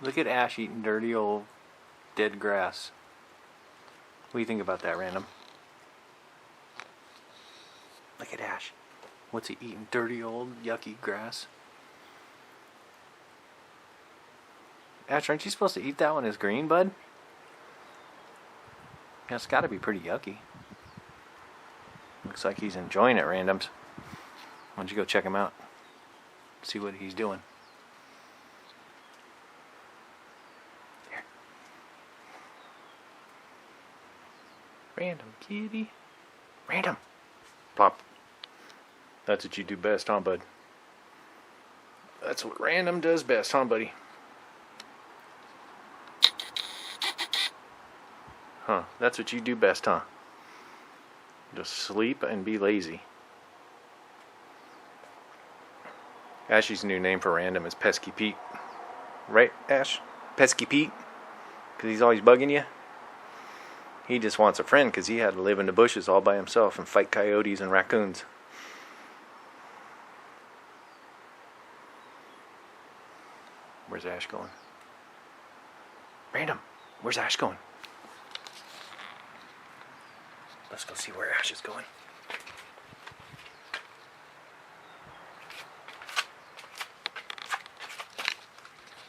Look at Ash eating dirty old dead grass. What do you think about that, Random? Look at Ash. What's he eating? Dirty old yucky grass? Ash, aren't you supposed to eat that one as green, bud? Yeah, it's gotta be pretty yucky. Looks like he's enjoying it, Randoms. Why don't you go check him out? See what he's doing. Here. Random kitty. Random. Plop. That's what you do best, huh, bud? That's what Random does best, huh, buddy? Huh, that's what you do best, huh? Just sleep and be lazy. Ashy's new name for Random is Pesky Pete. Right, Ash? Pesky Pete? Because he's always bugging you? He just wants a friend because he had to live in the bushes all by himself and fight coyotes and raccoons. Where's Ash going? Random, where's Ash going? Let's go see where Ash is going.